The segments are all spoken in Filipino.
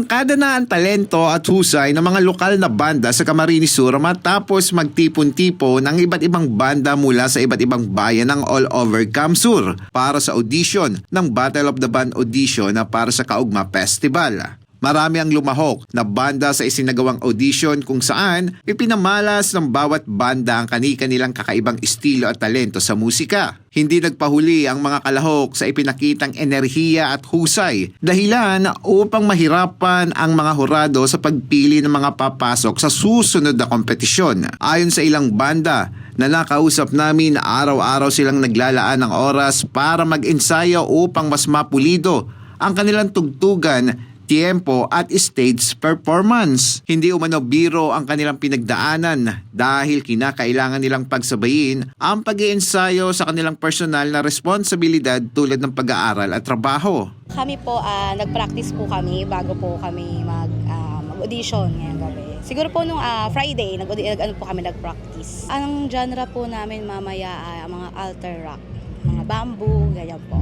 Inarangkada na ang talento at husay ng mga lokal na banda sa Camarines Sur matapos magtipon-tipo ng iba't ibang banda mula sa iba't ibang bayan ng all over Camsur para sa audition ng Battle of the Band audition na para sa Kaugma Festival. Marami ang lumahok na banda sa isinagawang audition kung saan ipinamalas ng bawat banda ang kani-kanilang kakaibang estilo at talento sa musika. Hindi nagpahuli ang mga kalahok sa ipinakitang enerhiya at husay, dahilan upang mahirapan ang mga hurado sa pagpili ng mga papasok sa susunod na kompetisyon. Ayon sa ilang banda na nakausap namin, araw-araw silang naglalaan ng oras para mag-ensayo upang mas mapulido ang kanilang tugtugan, tiempo at stage performance. Hindi umano biro ang kanilang pinagdaanan dahil kinakailangan nilang pagsabayin ang pag-iensayo sa kanilang personal na responsibilidad tulad ng pag-aaral at trabaho. Kami po, nag-practice po kami bago po kami mag-audition ngayong gabi. Siguro po nung Friday, nag-practice. Ang genre po namin mamaya mga alter rock, mga bamboo, ganyan po.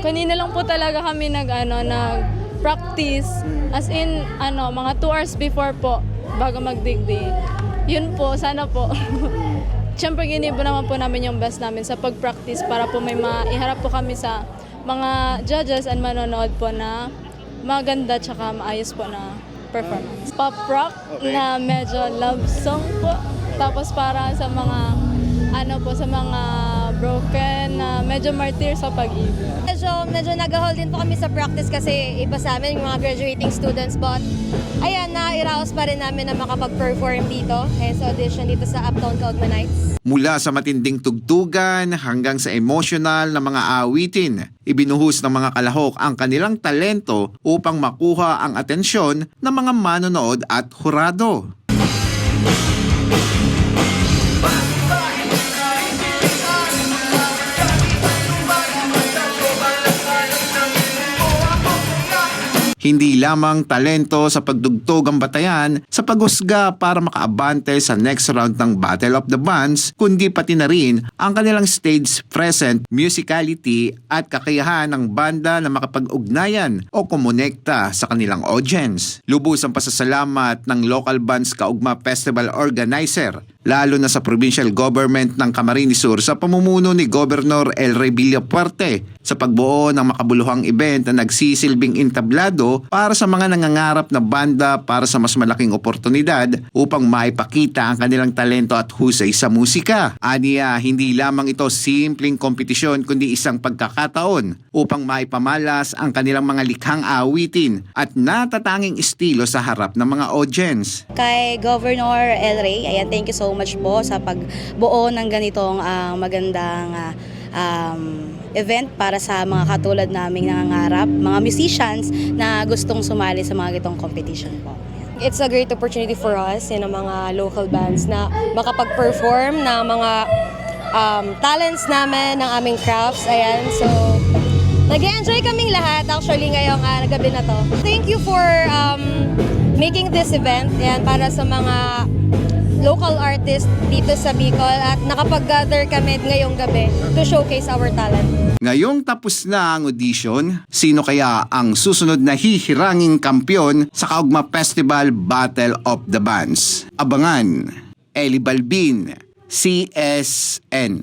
Kanina lang po talaga kami nag-practice, as in mga 2 hours before po bago magdigdi. Yun po, sana po. Siyempre ginibo naman po namin yung best namin sa pag-practice para po may maiharap po kami sa mga judges and manonood po na maganda tsaka maayos po na performance. Pop rock na medyo love song po. Tapos para sa mga sa mga broken na medyo martyr sa pag-ibig. Medyo nag-hold din po kami sa practice kasi iba sa amin yung mga graduating students, but ayan, nairaos pa rin namin na makapag-perform dito sa audition dito sa Uptown Kaugma Nights. Mula sa matinding tugtugan hanggang sa emotional na mga awitin, ibinuhos ng mga kalahok ang kanilang talento upang makuha ang atensyon ng mga manonood at hurado. Hindi lamang talento sa pagdugtog ang batayan sa paghusga para makaabante sa next round ng Battle of the Bands, kundi pati na rin ang kanilang stage present, musicality at kakayahan ng banda na makapag-ugnayan o kumonekta sa kanilang audience. Lubos ang pasasalamat ng Local Bands Kaugma Festival organizer, lalo na sa provincial government ng Camarines Sur sa pamumuno ni Governor El Rey Villapuerte sa pagbuo ng makabuluhang event na nagsisilbing entablado para sa mga nangangarap na banda para sa mas malaking oportunidad upang maipakita ang kanilang talento at husay sa musika. Aniya, hindi lamang ito simpleng kompetisyon kundi isang pagkakataon upang maipamalas ang kanilang mga likhang awitin at natatanging estilo sa harap ng mga audience. Kay Governor El Rey, ayan, thank you so much po sa pagbuo ng ganitong magandang event para sa mga katulad naming nangangarap, mga musicians na gustong sumali sa mga gitong competition po. It's a great opportunity for us ng mga local bands na makapag-perform ng mga talents namin, ng aming crafts. Ayan, so nag-enjoy kaming lahat actually ngayong gabi na to. Thank you for making this event yan para sa mga local artists dito sa Bicol at nakapag-gather kami ngayong gabi to showcase our talent. Ngayong tapos na ang audition, sino kaya ang susunod na hihiranging kampyon sa Kaugma Festival Battle of the Bands? Abangan, Eli Balbin, CSN.